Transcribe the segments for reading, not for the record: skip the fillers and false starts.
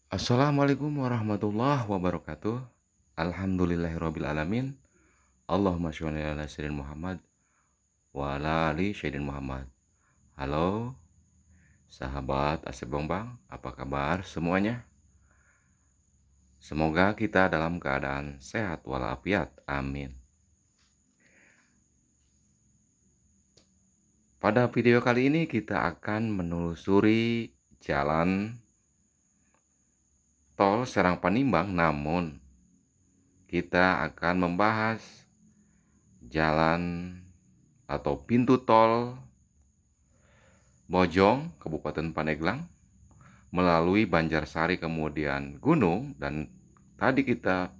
Assalamualaikum warahmatullahi wabarakatuh. Alhamdulillahirrabbilalamin. Allahumma sholli ala sayyidina Muhammad wa ala ali sayyidina Muhammad. Halo, sahabat Asep Bongbang, apa kabar semuanya? Semoga kita dalam keadaan sehat walafiat. Amin. Pada video kali ini kita akan menelusuri jalan tol Serang Panimbang, namun kita akan membahas jalan atau pintu tol Bojong, Kabupaten Pandeglang, melalui Banjarsari kemudian Gunung, dan tadi kita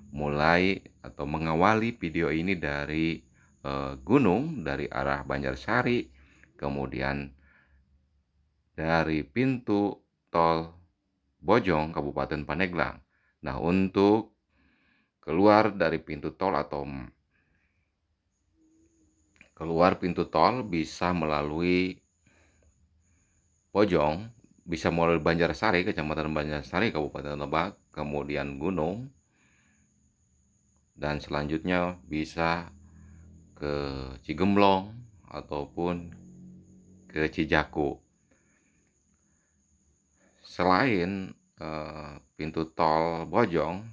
mulai atau mengawali video ini dari Gunung, dari arah Banjarsari, kemudian dari pintu tol Bojong, Kabupaten Pandeglang. Nah, untuk keluar dari pintu tol atau keluar pintu tol bisa melalui Bojong, bisa melalui Banjarsari, Kecamatan Banjarsari, Kabupaten Lebak, kemudian Gunung, dan selanjutnya bisa ke Cigemblong ataupun ke Cijaku. Selain pintu tol Bojong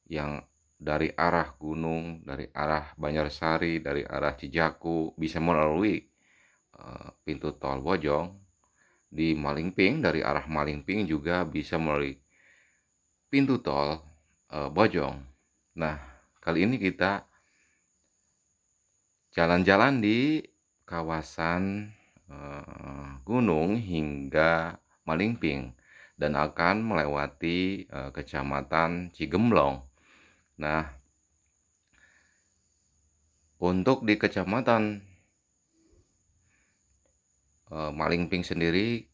yang dari arah Gunung, dari arah Banjarsari, dari arah Cijaku bisa melalui pintu tol Bojong, di Malingping dari arah Malingping juga bisa melalui pintu tol Bojong. Nah, kali ini kita jalan-jalan di kawasan Gunung hingga Malingping dan akan melewati Kecamatan Cigemblong. Nah, untuk di Kecamatan Malingping sendiri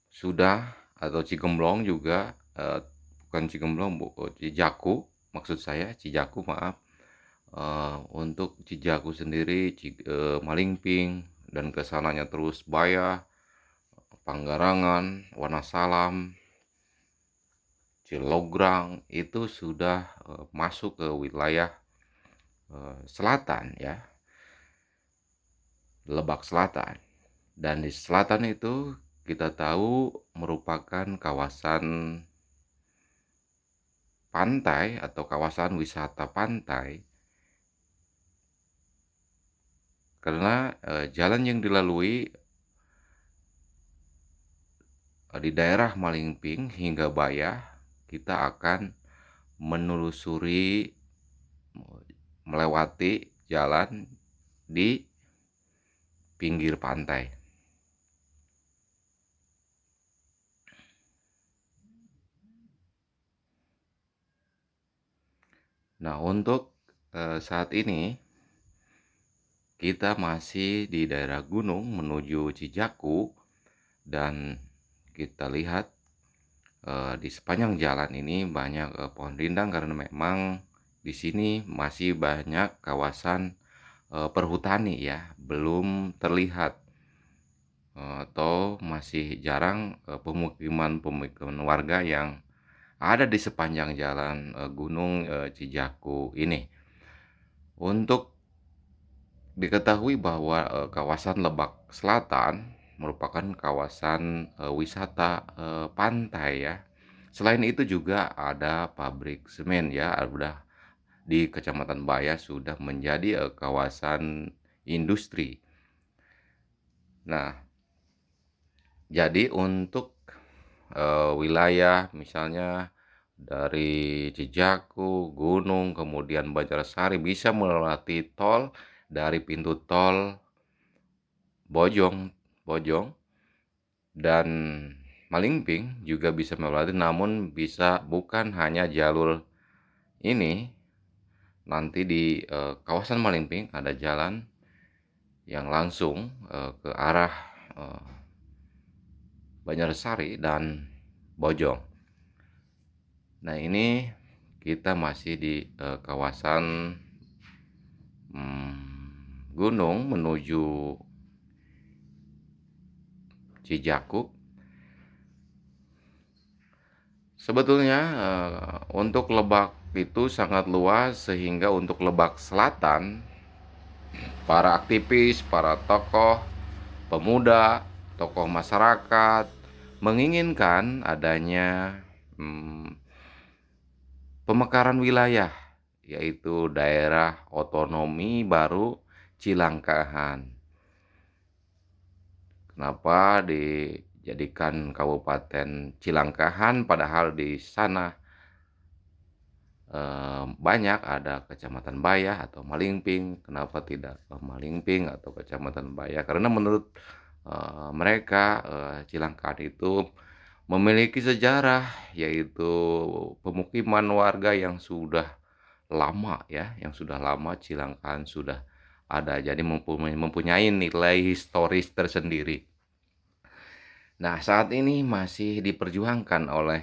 sudah, atau Cigemblong juga, bukan Cigemblong, Cijaku, maksud saya Cijaku, maaf. Untuk Cijaku sendiri, Malingping, dan kesananya terus Bayah, Panggarangan, Wonosalam, Cilograng, itu sudah masuk ke wilayah selatan ya, Lebak Selatan. Dan di selatan itu kita tahu merupakan kawasan pantai atau kawasan wisata pantai, karena jalan yang dilalui di daerah Malingping hingga Bayah, kita akan menelusuri, melewati jalan di pinggir pantai. Nah, untuk saat ini kita masih di daerah gunung menuju Cijaku, dan kita lihat di sepanjang jalan ini banyak pohon rindang karena memang di sini masih banyak kawasan perhutani ya, belum terlihat atau masih jarang pemukiman warga yang ada di sepanjang jalan Gunung Cijaku ini. Untuk diketahui bahwa kawasan Lebak Selatan merupakan kawasan wisata pantai ya. Selain itu juga ada pabrik semen ya, udah di Kecamatan Bayah sudah menjadi kawasan industri. Nah, jadi untuk wilayah misalnya dari Cijaku, Gunung, kemudian Banjarsari bisa melewati tol dari pintu tol Bojong dan Malingping juga bisa melewati, namun bisa bukan hanya jalur ini. Nanti di kawasan Malingping ada jalan yang langsung ke arah Banjarsari dan Bojong. Nah, ini kita masih di kawasan gunung menuju Cijaku. Sebetulnya, untuk Lebak itu sangat luas sehingga untuk Lebak Selatan, para aktivis, para tokoh pemuda, tokoh masyarakat menginginkan adanya, mmm, pemekaran wilayah, yaitu daerah otonomi baru Cilangkahan. Kenapa dijadikan Kabupaten Cilangkahan padahal di sana banyak ada Kecamatan Bayah atau Malingping, kenapa tidak Malingping atau Kecamatan Bayah? Karena menurut, mereka, Cilangkap itu memiliki sejarah, yaitu pemukiman warga yang sudah lama ya, yang sudah lama Cilangkap sudah ada, jadi mempunyai nilai historis tersendiri. Nah, saat ini masih diperjuangkan oleh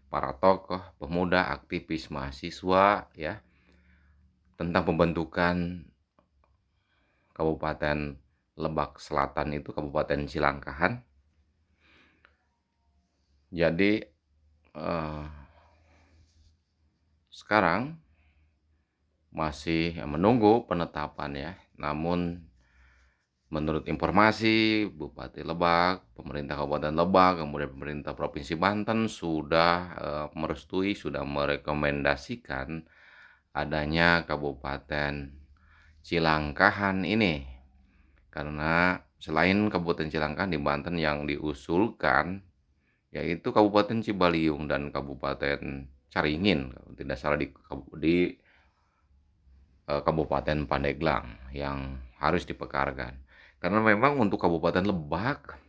para tokoh, pemuda, aktivis, mahasiswa ya, tentang pembentukan Kabupaten Lebak Selatan itu Kabupaten Cilangkahan. Jadi, eee, sekarang masih menunggu penetapan ya, namun menurut informasi Bupati Lebak, pemerintah Kabupaten Lebak, kemudian pemerintah Provinsi Banten sudah, merestui, sudah merekomendasikan adanya Kabupaten Cilangkahan ini. Karena selain Kabupaten Cilangkap di Banten yang diusulkan, yaitu Kabupaten Cibaliung dan Kabupaten Caringin, kalau tidak salah di Kabupaten Pandeglang yang harus dipekarkan. Karena memang untuk Kabupaten Lebak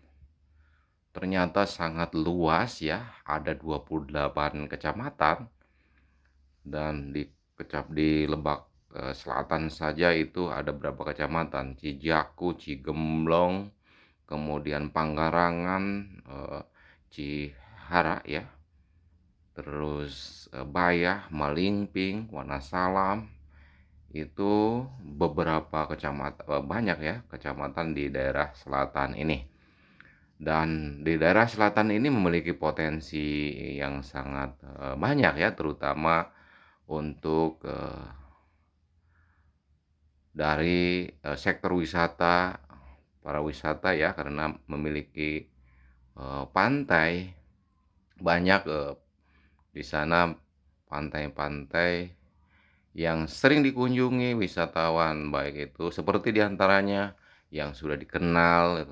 ternyata sangat luas ya, ada 28 kecamatan dan di Lebak, Selatan saja itu ada berapa kecamatan, Cijaku, Cigemblong, kemudian Panggarangan, Cihara ya, terus, Bayah, Malingping, Wonosalam, itu beberapa banyak ya kecamatan di daerah selatan ini. Dan di daerah selatan ini memiliki potensi yang sangat, banyak ya, terutama untuk, dari, sektor wisata, para wisata ya, karena memiliki, pantai, banyak, di sana pantai-pantai yang sering dikunjungi wisatawan, baik itu seperti di antaranya yang sudah dikenal,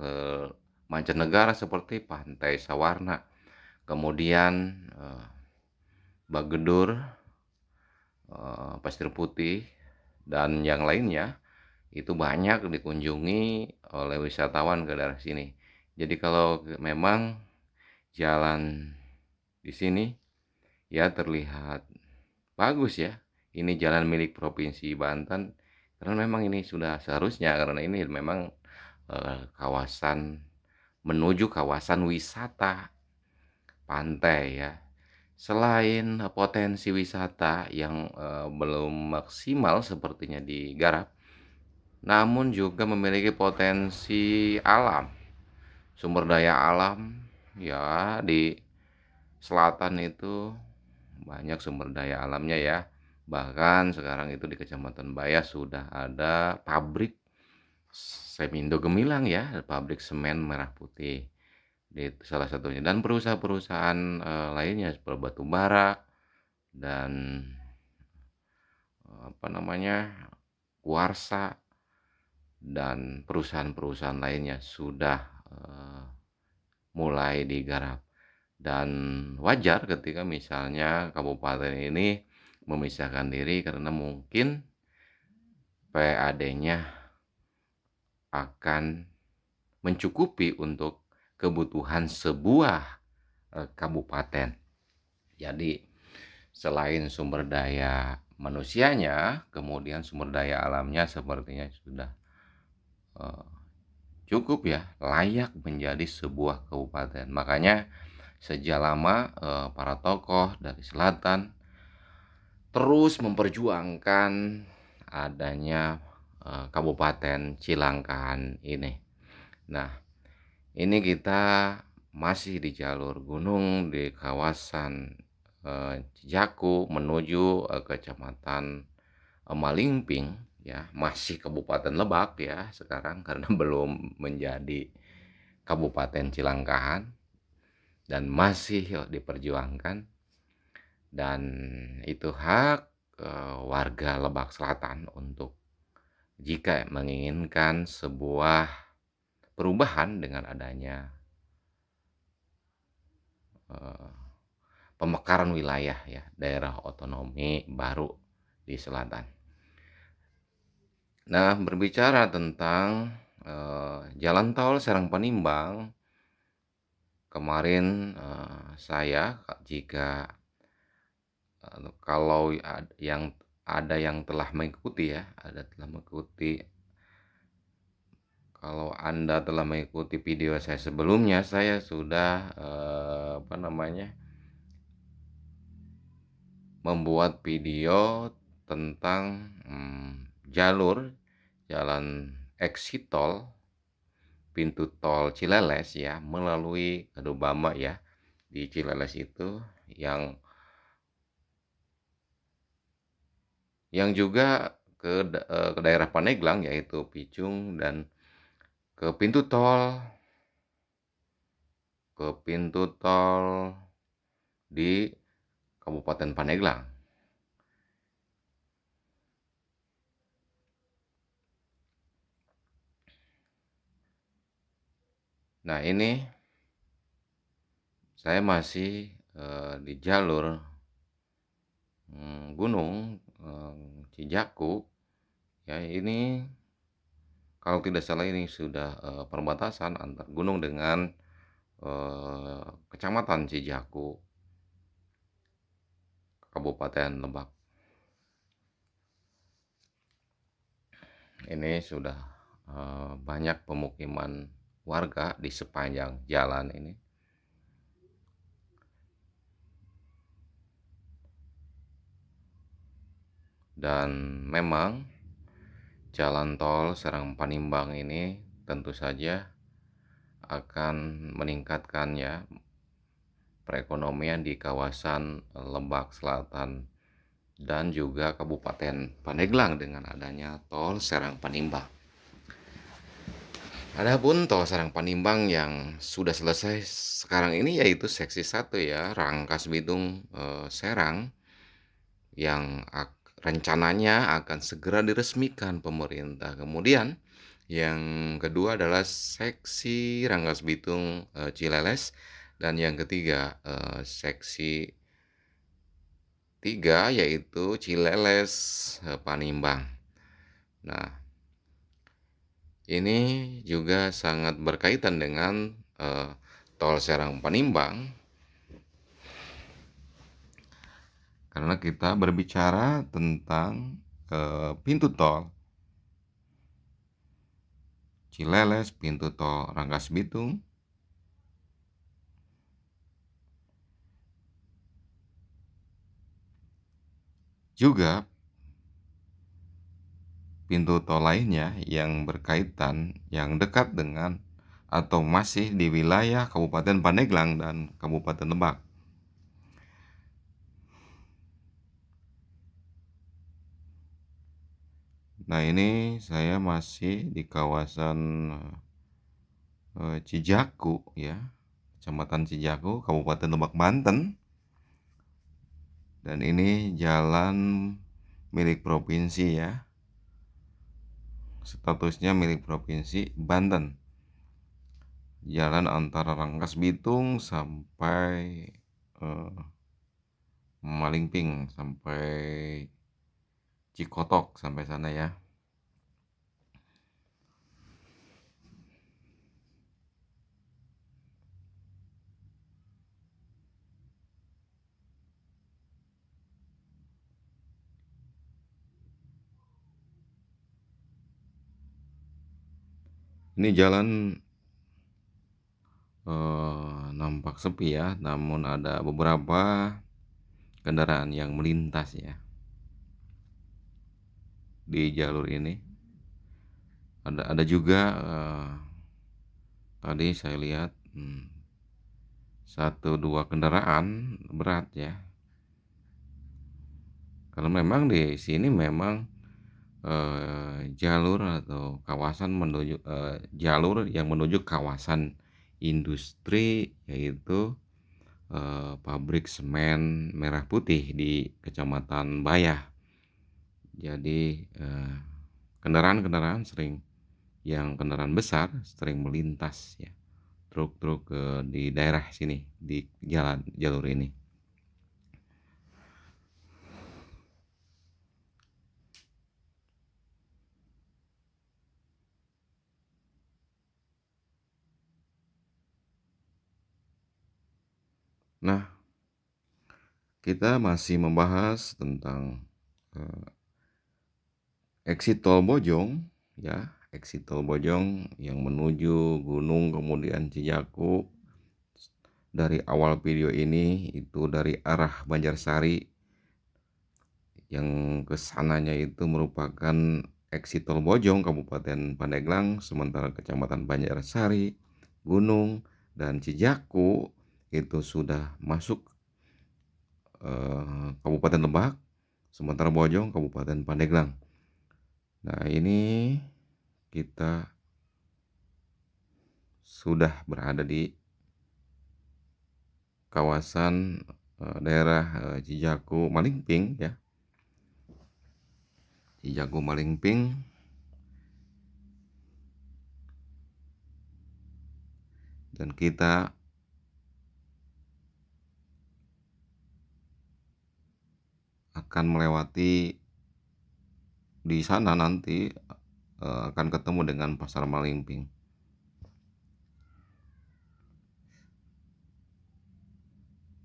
mancanegara seperti Pantai Sawarna, kemudian, Bagedur, Pasir Putih, dan yang lainnya, itu banyak dikunjungi oleh wisatawan ke daerah sini. Jadi kalau memang jalan di sini, ya terlihat bagus ya, ini jalan milik Provinsi Banten, karena memang ini sudah seharusnya, karena ini memang, kawasan menuju kawasan wisata pantai ya. Selain potensi wisata yang, belum maksimal sepertinya digarap, namun juga memiliki potensi alam, sumber daya alam, ya di selatan itu banyak sumber daya alamnya ya. Bahkan sekarang itu di Kecamatan Bayah sudah ada pabrik Semindo Gemilang ya, pabrik semen merah putih. Itu salah satunya dan perusahaan-perusahaan, lainnya seperti batu bara dan, apa namanya, kuarsa dan perusahaan-perusahaan lainnya sudah, mulai digarap. Dan wajar ketika misalnya kabupaten ini memisahkan diri karena mungkin PAD-nya akan mencukupi untuk kebutuhan sebuah, kabupaten. Jadi selain sumber daya manusianya, kemudian sumber daya alamnya sepertinya sudah, eee, cukup ya, layak menjadi sebuah kabupaten. Makanya sejak lama, para tokoh dari selatan terus memperjuangkan adanya, Kabupaten Cilangkahan ini. Nah, ini kita masih di jalur gunung di kawasan Cijaku menuju Kecamatan Malingping ya, masih Kabupaten Lebak ya sekarang karena belum menjadi Kabupaten Cilangkahan dan masih diperjuangkan, dan itu hak warga Lebak Selatan untuk jika menginginkan sebuah perubahan dengan adanya eh, pemekaran wilayah ya, daerah otonomi baru di selatan. Nah, berbicara tentang jalan tol Serang Panimbang, kemarin saya jika kalau yang telah mengikuti ya, kalau Anda telah mengikuti video saya sebelumnya, saya sudah membuat video tentang jalur jalan exit tol pintu tol Cileles ya, melalui Kadubama ya. Di Cileles itu yang juga ke daerah Pandeglang yaitu Picung, dan ke pintu tol di Kabupaten Pandeglang. Nah, ini saya masih di jalur gunung Cijaku ya. Ini kalau tidak salah ini sudah perbatasan antar gunung dengan Kecamatan Cijaku, Kabupaten Lebak. Ini sudah banyak pemukiman warga di sepanjang jalan ini. Dan memang jalan tol Serang Panimbang ini tentu saja akan meningkatkan ya perekonomian di kawasan Lebak Selatan dan juga Kabupaten Pandeglang dengan adanya tol Serang Panimbang. Adapun tol Serang Panimbang yang sudah selesai sekarang ini yaitu seksi 1 ya, Rangkas Bitung Serang, yang rencananya akan segera diresmikan pemerintah. Kemudian yang kedua adalah seksi Rangkas Bitung Cileles, dan yang ketiga seksi 3 yaitu Cileles Panimbang. Nah, ini juga sangat berkaitan dengan tol Serang Panimbang karena kita berbicara tentang pintu tol Cileles, pintu tol Rangkas Bitung, juga pintu tol lainnya yang berkaitan, yang dekat dengan atau masih di wilayah Kabupaten Pandeglang dan Kabupaten Lebak. Nah, ini saya masih di kawasan Cijaku ya, Kecamatan Cijaku, Kabupaten Lebak, Banten. Dan ini jalan milik provinsi ya, statusnya milik provinsi Banten. Jalan antara Rangkas Bitung sampai Malingping, sampai Cikotok, sampai sana ya. Ini jalan nampak sepi ya, namun ada beberapa kendaraan yang melintas ya di jalur ini. Ada juga tadi saya lihat 1, 2 kendaraan berat ya. Karena memang di sini memang, jalur atau kawasan menuju jalur yang menuju kawasan industri, yaitu, pabrik semen merah putih di Kecamatan Bayah. Jadi, kendaraan-kendaraan kendaraan besar sering melintas ya, truk-truk, di daerah sini, di jalur ini. Nah, kita masih membahas tentang, eee, exit tol Bojong ya, exit tol Bojong yang menuju Gunung kemudian Cijaku. Dari awal video ini itu dari arah Banjarsari, yang kesananya itu merupakan exit tol Bojong Kabupaten Pandeglang, sementara Kecamatan Banjarsari, Gunung, dan Cijaku itu sudah masuk Kabupaten Lebak, sementara Bojong Kabupaten Pandeglang. Nah, ini kita sudah berada di kawasan daerah Cijaku Malingping ya. Cijaku Malingping, dan kita akan melewati di sana nanti, akan ketemu dengan Pasar Malingping.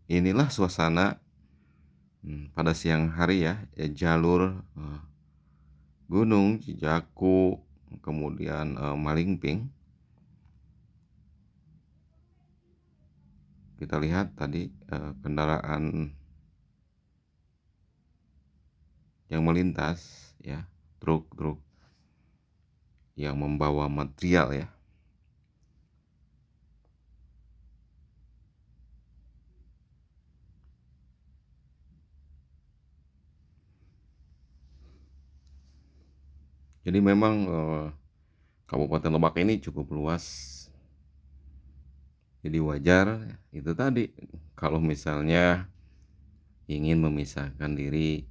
Inilah suasana pada siang hari ya, jalur Gunung Cijaku kemudian Malingping. Kita lihat tadi kendaraan yang melintas ya, truk-truk yang membawa material ya. Jadi memang Kabupaten Lebak ini cukup luas. Jadi wajar itu tadi, kalau misalnya ingin memisahkan diri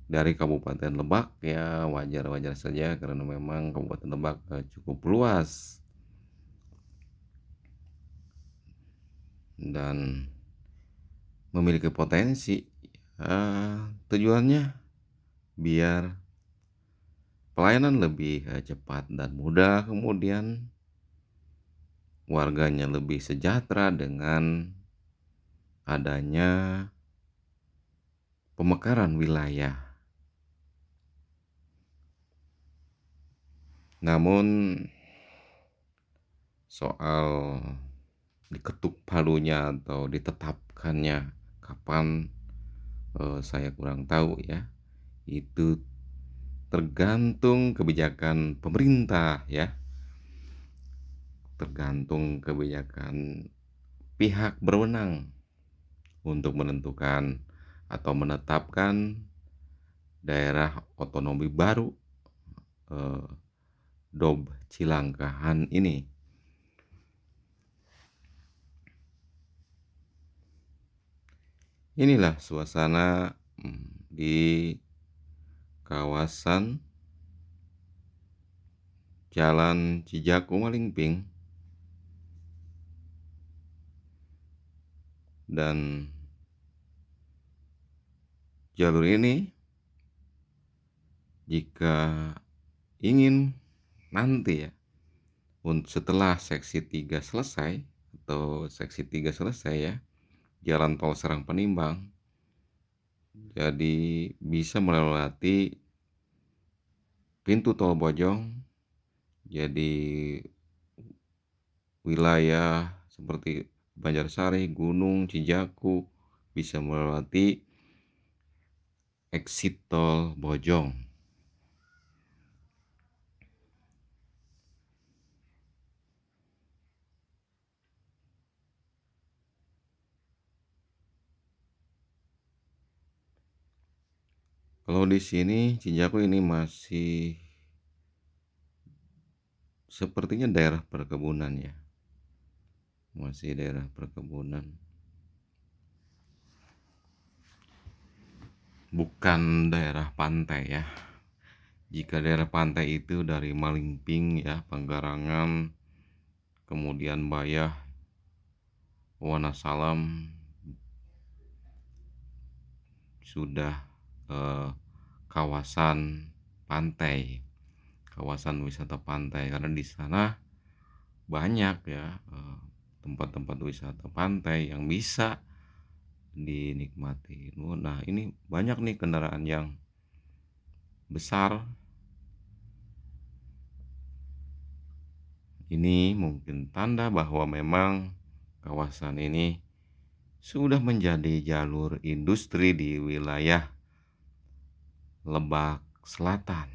dari Kabupaten Lebak ya wajar-wajar saja, karena memang Kabupaten Lebak cukup luas dan memiliki potensi. Tujuannya biar pelayanan lebih cepat dan mudah, kemudian warganya lebih sejahtera dengan adanya pemekaran wilayah. Namun soal diketuk palunya atau ditetapkannya kapan, saya kurang tahu ya. Itu tergantung kebijakan pemerintah ya, tergantung kebijakan pihak berwenang untuk menentukan atau menetapkan daerah otonomi baru Dob Cilangkahan ini. Inilah suasana di kawasan Jalan Cijaku Malingping, dan jalur ini jika ingin nanti ya setelah seksi 3 selesai atau seksi 3 selesai ya, jalan tol Serang Penimbang, jadi bisa melewati pintu tol Bojong. Jadi wilayah seperti Banjarsari, Gunung, Cijaku bisa melewati exit tol Bojong. Kalau di sini Cijaku ini masih sepertinya daerah perkebunan ya, masih daerah perkebunan, bukan daerah pantai ya. Jika daerah pantai itu dari Malingping ya, Panggarangan, kemudian Bayah, Wonosalam, sudah eh, kawasan pantai, kawasan wisata pantai, karena di sana banyak ya tempat-tempat wisata pantai yang bisa dinikmati. Nah, ini banyak nih kendaraan yang besar. Ini mungkin tanda bahwa memang kawasan ini sudah menjadi jalur industri di wilayah Lebak Selatan.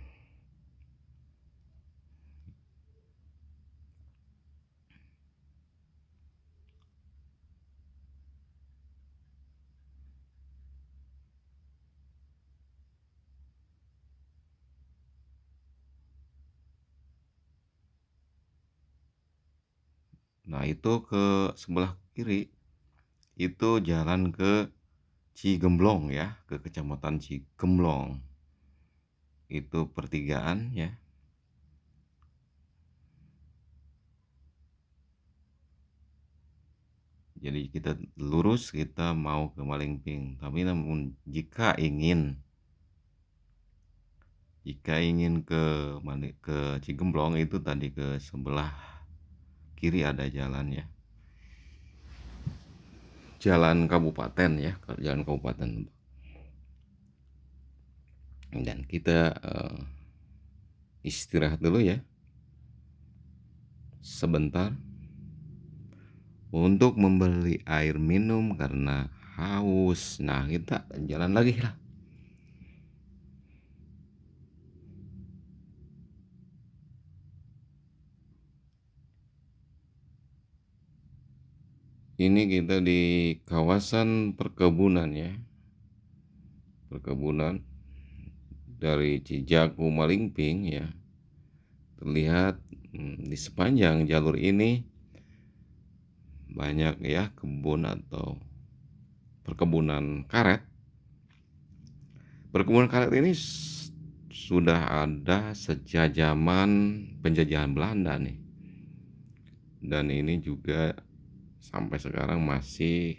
Nah, itu ke sebelah kiri itu jalan ke Cigemblong ya, ke Kecamatan Cigemblong. Itu pertigaan ya. Jadi kita lurus, kita mau ke Malingping. Tapi namun jika ingin ke Cigemblong itu tadi ke sebelah kiri ada jalan ya. Jalan kabupaten ya, jalan kabupaten. Dan kita istirahat dulu ya sebentar untuk membeli air minum karena haus. Nah, kita jalan lagi lah. Ini kita di kawasan perkebunan ya. Perkebunan dari Cijaku Malingping ya. Terlihat di sepanjang jalur ini banyak ya kebun atau perkebunan karet. Perkebunan karet ini sudah ada sejak zaman penjajahan Belanda nih. Dan ini juga sampai sekarang masih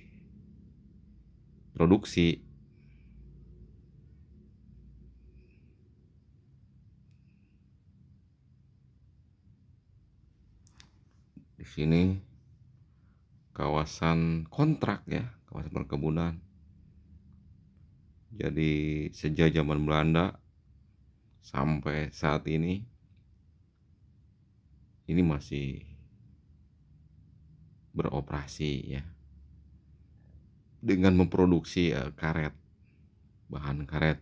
produksi. Di sini kawasan kontrak ya, kawasan perkebunan. Jadi sejak zaman Belanda sampai saat ini masih beroperasi ya, dengan memproduksi karet, bahan karet.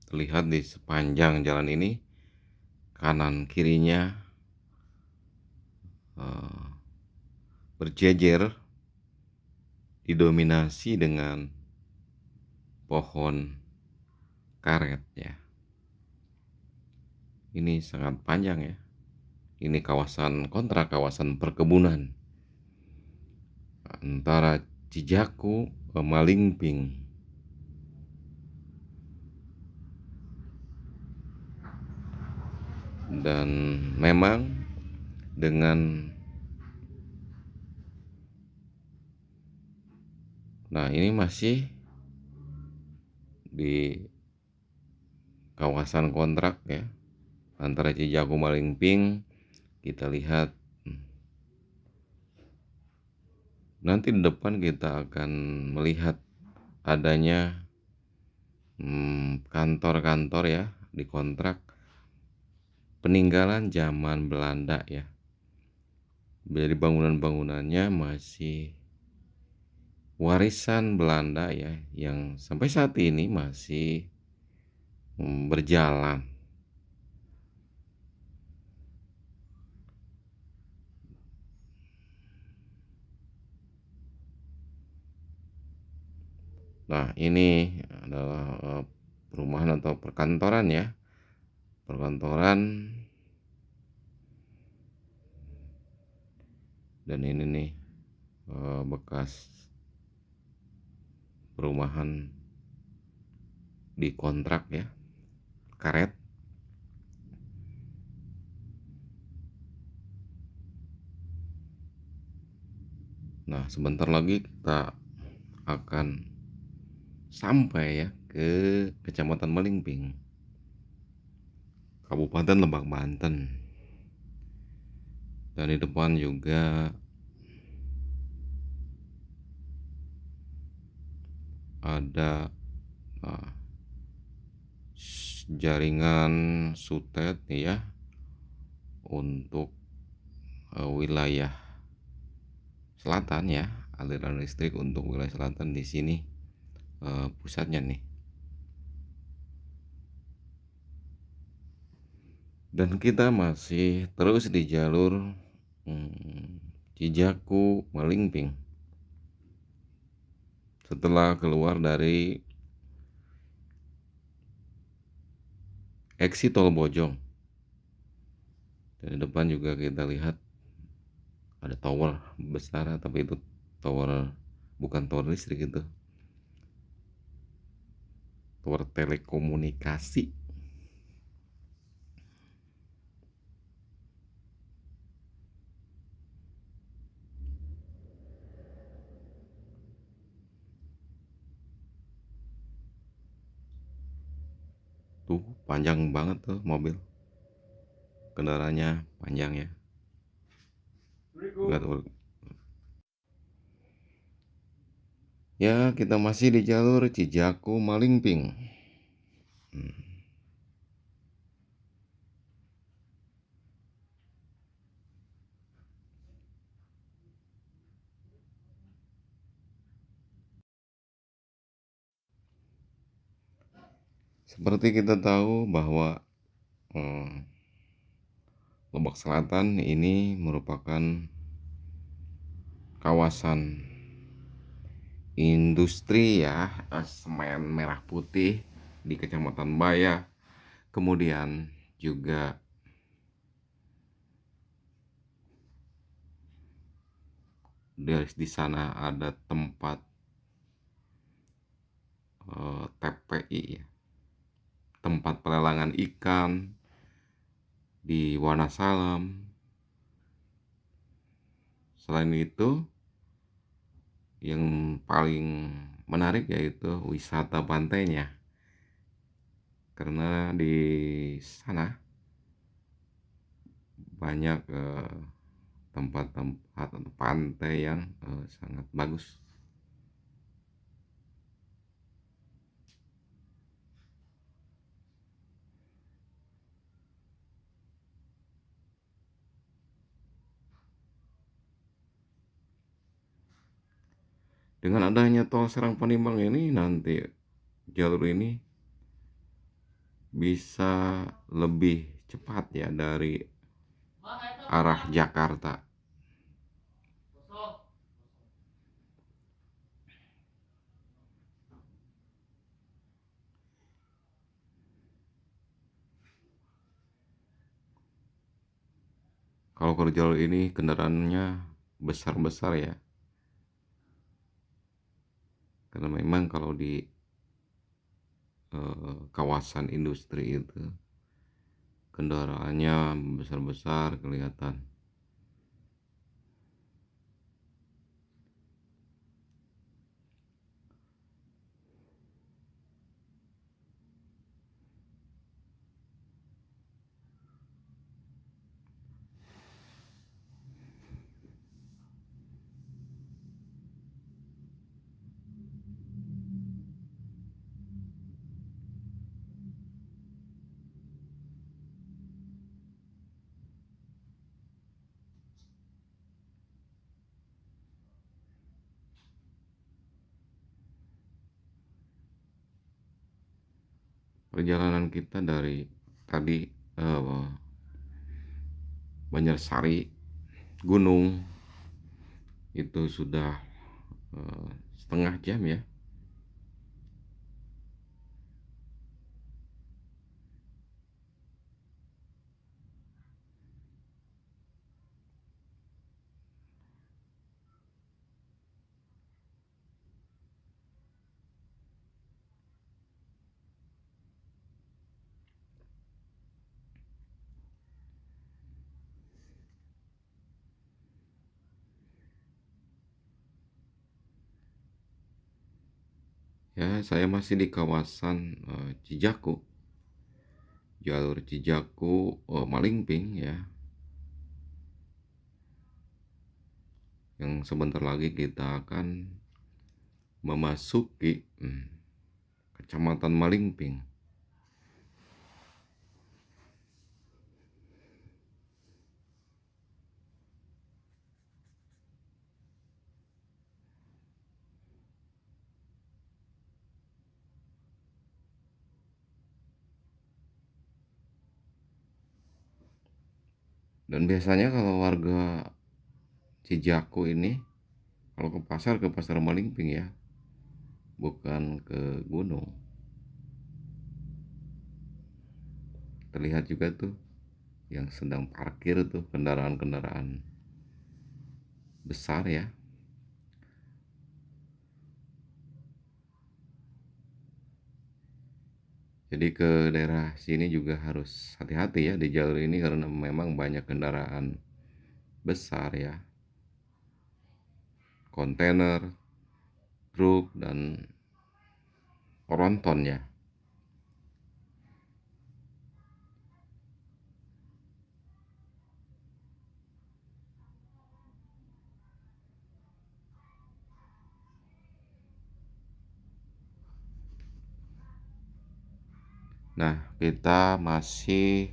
Terlihat di sepanjang jalan ini kanan kirinya berjejer, didominasi dengan pohon karet ya. Ini sangat panjang ya. Ini kawasan kontrak, kawasan perkebunan antara Cijaku ke Malingping. Dan memang dengan ini masih di kawasan kontrak ya antara Cijaku Malingping. Kita lihat nanti di depan kita akan melihat adanya kantor-kantor ya di kontrak peninggalan zaman Belanda ya. Jadi bangunan-bangunannya masih warisan Belanda ya, yang sampai saat ini masih berjalan. Nah, ini adalah, perumahan atau perkantoran ya, perkantoran, dan ini nih, bekas perumahan dikontrak ya, karet. Nah, sebentar lagi kita akan sampai ya ke Kecamatan Melingping, Kabupaten Lebak, Banten. Dan di depan juga ada uh, jaringan sutet nih ya, untuk wilayah selatan ya, aliran listrik untuk wilayah selatan di sini pusatnya nih. Dan kita masih terus di jalur Cijaku Melingping. Setelah keluar dari exit tol Bojong, dan di depan juga kita lihat ada tower besar, tapi itu tower, bukan tower listrik, itu tower telekomunikasi. Tuh panjang banget tuh mobil, kendaraannya panjang ya. Ya, kita masih di jalur Cijaku Malingping. Seperti kita tahu bahwa Lebak Selatan ini merupakan kawasan industri ya, semen merah putih di Kecamatan Baya. Kemudian juga di sana ada tempat TPI ya, tempat pelelangan ikan di Wonosalam. Selain itu, yang paling menarik yaitu wisata pantainya, karena di sana banyak tempat-tempat atau pantai yang sangat bagus. Dengan adanya tol Serang Panimbang ini, nanti jalur ini bisa lebih cepat ya dari arah Jakarta. Kalau ke jalur ini kendaraannya besar-besar ya, karena memang kalau di kawasan industri itu kendaraannya besar-besar kelihatan. Perjalanan kita dari tadi Banjarsari Gunung itu sudah setengah jam ya. Ya, saya masih di kawasan Cijaku, jalur Cijaku, Malingping ya, yang sebentar lagi kita akan memasuki Kecamatan Malingping. Dan biasanya kalau warga Cijaku ini, kalau ke pasar Malingping ya, bukan ke gunung. Terlihat juga tuh yang sedang parkir tuh kendaraan-kendaraan besar ya. Jadi ke daerah sini juga harus hati-hati ya di jalur ini karena memang banyak kendaraan besar ya, kontainer, truk, dan tronton ya. Nah, kita masih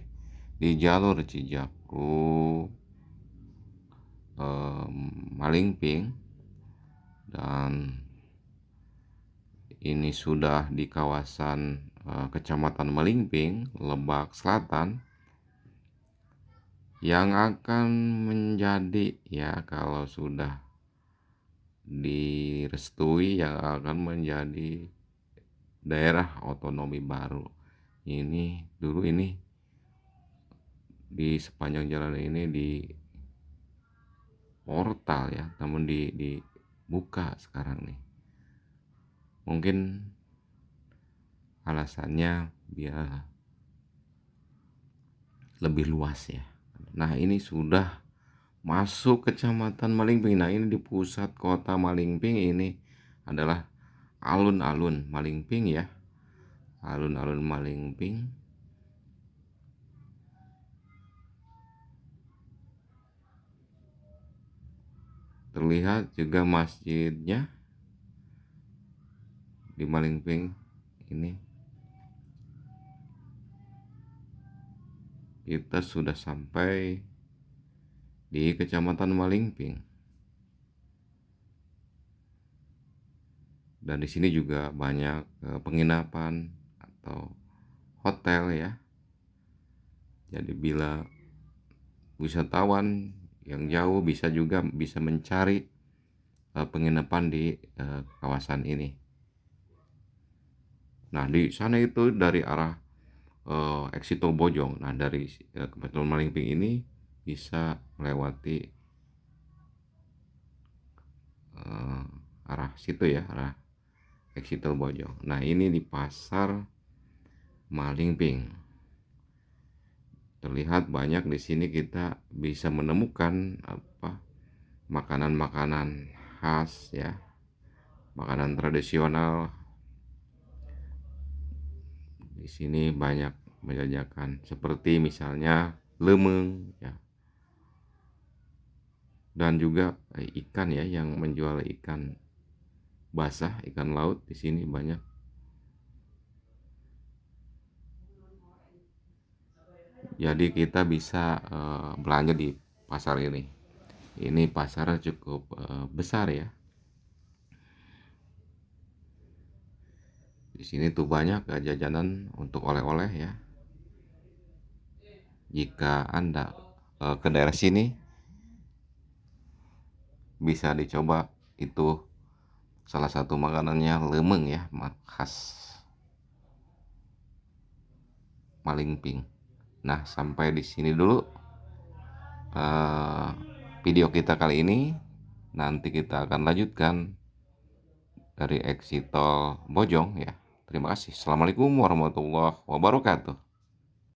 di jalur Cijaku, Malingping, dan ini sudah di kawasan Kecamatan Malingping, Lebak Selatan, yang akan menjadi ya kalau sudah direstui yang akan menjadi daerah otonomi baru. Ini dulu ini di sepanjang jalan ini di portal ya, namun dibuka sekarang nih. Mungkin alasannya biar lebih luas ya. Nah, ini sudah masuk Kecamatan Malingping. Nah, ini di pusat kota Malingping, ini adalah alun-alun Malingping ya. Alun-alun Malingping. Terlihat juga masjidnya di Malingping ini. Kita sudah sampai di Kecamatan Malingping. Dan di sini juga banyak penginapan atau hotel ya. Jadi bila wisatawan yang jauh bisa mencari penginapan di kawasan ini. Nah, di sana itu dari arah exit tol Bojong. Nah, dari Kecamatan Malingping ini bisa melewati arah situ ya, arah exit tol Bojong. Nah, ini di pasar Malingping. Terlihat banyak di sini kita bisa menemukan makanan-makanan khas ya, makanan tradisional. Di sini banyak menjajakan seperti misalnya lemeng ya. Dan juga ikan ya, yang menjual ikan basah, ikan laut di sini banyak. Jadi kita bisa belanja di pasar ini. Ini pasar cukup besar ya. Di sini tuh banyak jajanan untuk oleh-oleh ya. Jika Anda ke daerah sini bisa dicoba, itu salah satu makanannya lemeng ya, khas Malingping. Nah, sampai di sini dulu video kita kali ini. Nanti kita akan lanjutkan dari exit tol Bojong ya. Terima kasih. Assalamualaikum warahmatullahi wabarakatuh.